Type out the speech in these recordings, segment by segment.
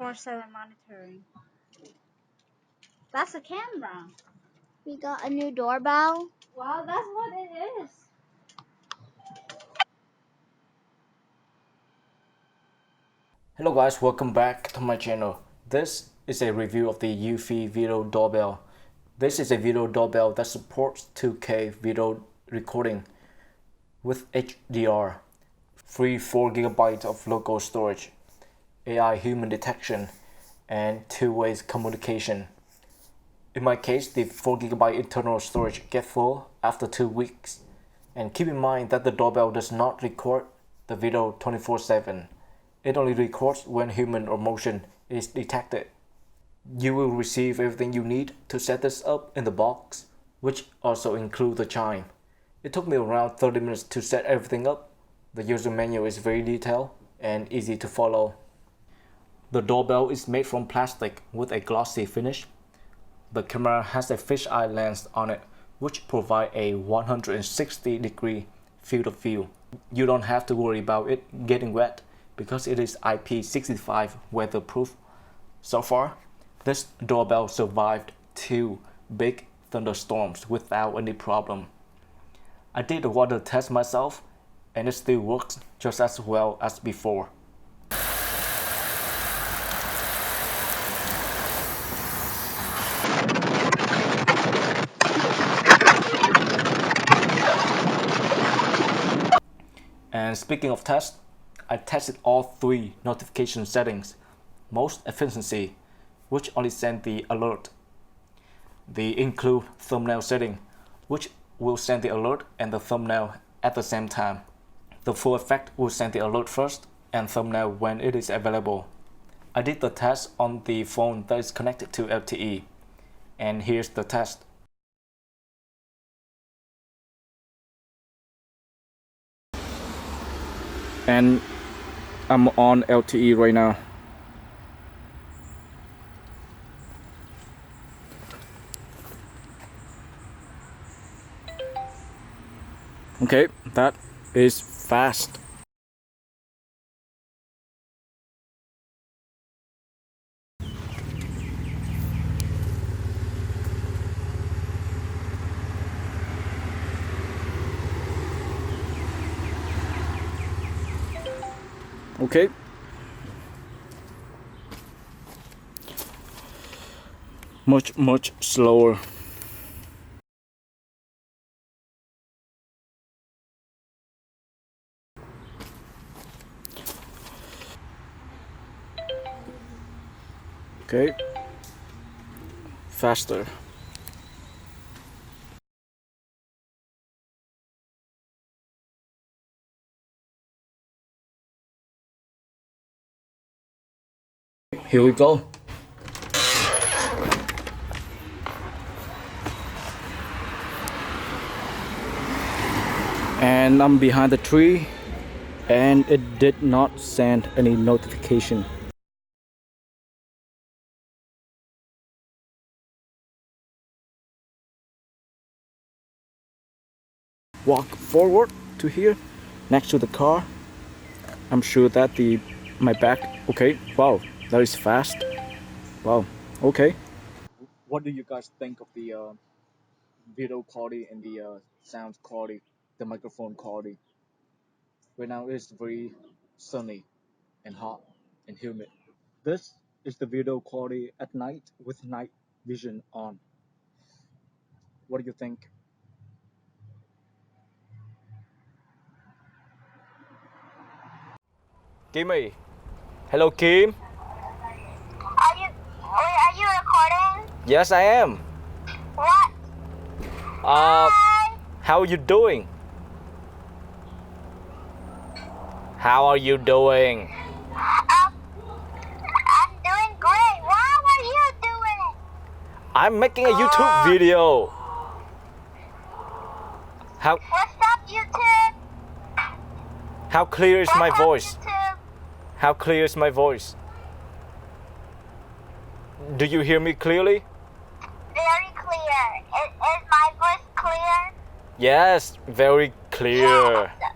24/7 monitoring. That's a camera. We got a new doorbell. Wow, that's what it is. Hello guys, welcome back to my channel. This is a review of the Eufy video doorbell. This is a video doorbell that supports 2K video recording with HDR, free 4GB of local storage, AI human detection, and two-way communication. In my case, the 4GB internal storage gets full after 2 weeks. And keep in mind that the doorbell does not record the video 24/7. It only records when human or motion is detected. You will receive everything you need to set this up in the box, which also includes the chime. It took me around 30 minutes to set everything up. The user manual is very detailed and easy to follow. The doorbell is made from plastic with a glossy finish. The camera has a fisheye lens on it, which provides a 160-degree field of view. You don't have to worry about it getting wet because it is IP65 weatherproof. So far, this doorbell survived 2 big thunderstorms without any problem. I did a water test myself, and it still works just as well as before. And speaking of tests, I tested all 3 notification settings. Most efficiency, which only send the alert. The include thumbnail setting, which will send the alert and the thumbnail at the same time. The full effect will send the alert first and thumbnail when it is available. I did the test on the phone that is connected to LTE, and here's the test. And I'm on LTE right now. Okay, that is fast. Okay. Much slower. Okay. Faster. Here we go. And I'm behind the tree, and it did not send any notification. Walk forward to here, next to the car. I'm sure that my back. Okay, wow, that is fast. Wow, okay. What do you guys think of the video quality and the sound quality, the microphone quality? Right now it's very sunny and hot and humid. This is the video quality at night with night vision on. What do you think? Kimmy. Hello, Kim. Are you recording? Yes, I am. What? Hi. How are you doing? How are you doing? I'm doing great. What are you doing? I'm making a YouTube video. What's up, YouTube? How clear is my What's up, voice? YouTube? How clear is my voice? Do you hear me clearly? Very clear. Is my voice clear? Yes, very clear. Yes.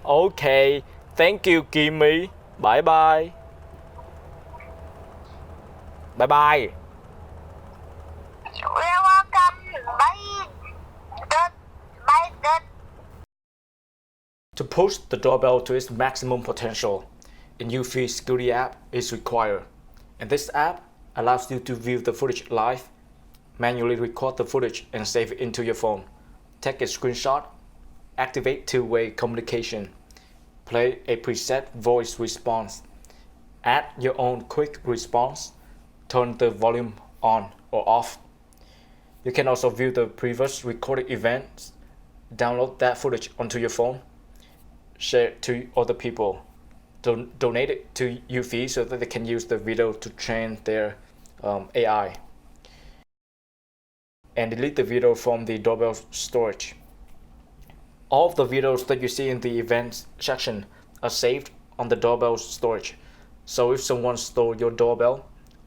Okay, thank you, Kimmy. Bye bye. Bye bye. You're welcome. Bye. Good. Bye. Good. To push the doorbell to its maximum potential, a Eufy security app is required. And this app allows you to view the footage live, manually record the footage and save it into your phone, take a screenshot, activate two-way communication, play a preset voice response, add your own quick response, turn the volume on or off. You can also view the previous recorded events, download that footage onto your phone, share it to other people, donate it to Eufy so that they can use the video to train their AI, and delete the video from the doorbell storage. All of the videos that you see in the events section are saved on the doorbell storage. So if someone stole your doorbell,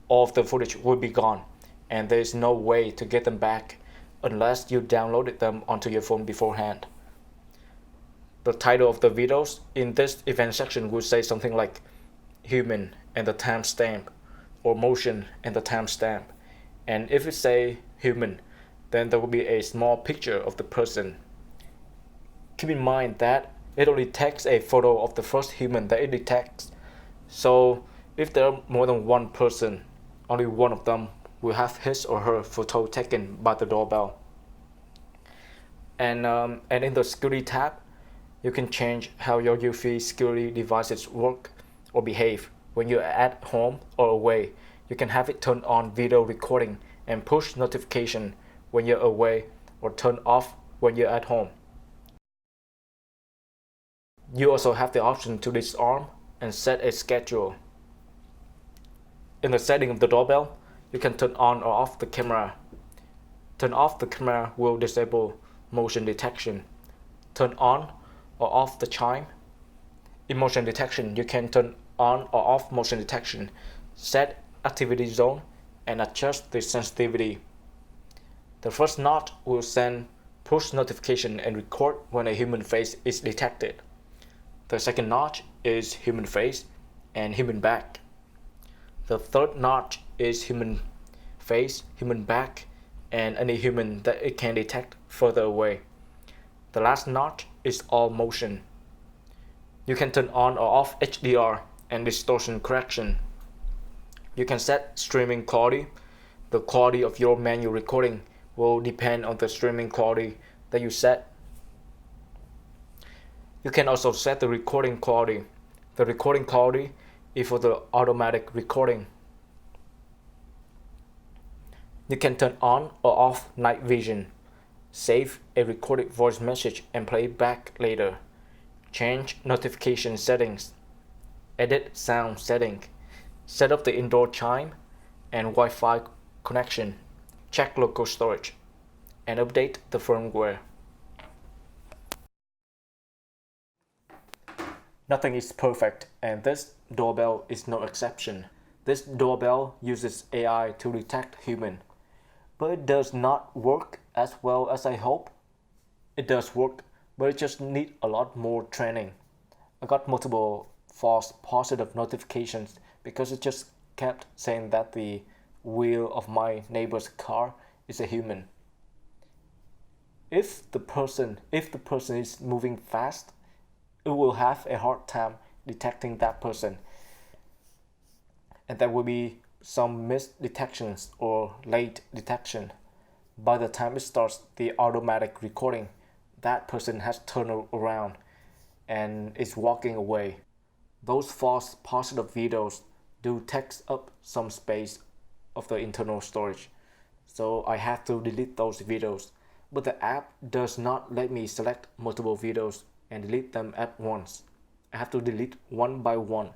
all of the footage will be gone, and there is no way to get them back unless you downloaded them onto your phone beforehand. The title of the videos in this event section will say something like human and the timestamp, or motion and the timestamp. And if it say human, then there will be a small picture of the person. Keep in mind that it only takes a photo of the first human that it detects. So if there are more than one person, only one of them will have his or her photo taken by the doorbell. And in the security tab, you can change how your Eufy security devices work or behave when you're at home or away. You can have it turn on video recording and push notification when you're away, or turn off when you're at home. You also have the option to disarm and set a schedule. In the setting of the doorbell, you can turn on or off the camera. Turn off the camera will disable motion detection. Turn on or off the chime. In motion detection, you can turn on or off motion detection, set activity zone, and adjust the sensitivity. The first notch will send push notification and record when a human face is detected. The second notch is human face and human back. The third notch is human face, human back, and any human that it can detect further away. The last notch is all motion. You can turn on or off HDR and distortion correction. You can set streaming quality. The quality of your manual recording will depend on the streaming quality that you set. You can also set the recording quality. The recording quality is for the automatic recording. You can turn on or off night vision. Save a recorded voice message and play it back later. Change notification settings. Edit sound setting. Set up the indoor chime and Wi-Fi connection. Check local storage. And update the firmware. Nothing is perfect, and this doorbell is no exception. This doorbell uses AI to detect human, but it does not work as well as I hope. It does work, but it just needs a lot more training. I got multiple false positive notifications because it just kept saying that the wheel of my neighbor's car is a human. If the person is moving fast, it will have a hard time detecting that person, and there will be some missed detections or late detection. By the time it starts the automatic recording, that person has turned around and is walking away. Those false positive videos do take up some space of the internal storage, so I have to delete those videos. But the app does not let me select multiple videos and delete them at once. I have to delete one by one.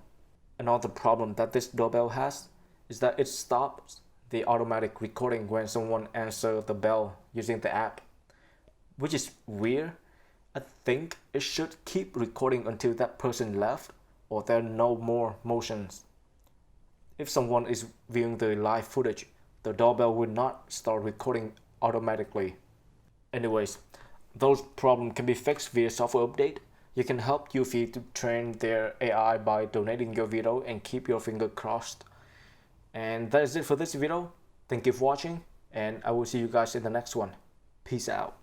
Another problem that this doorbell has is that it stops the automatic recording when someone answers the bell using the app, which is weird. I think it should keep recording until that person left or there are no more motions. If someone is viewing the live footage, the doorbell will not start recording automatically. Anyways, those problems can be fixed via software update. You can help Eufy to train their AI by donating your video and keep your finger crossed. And that is it for this video. Thank you for watching, and I will see you guys in the next one. Peace out.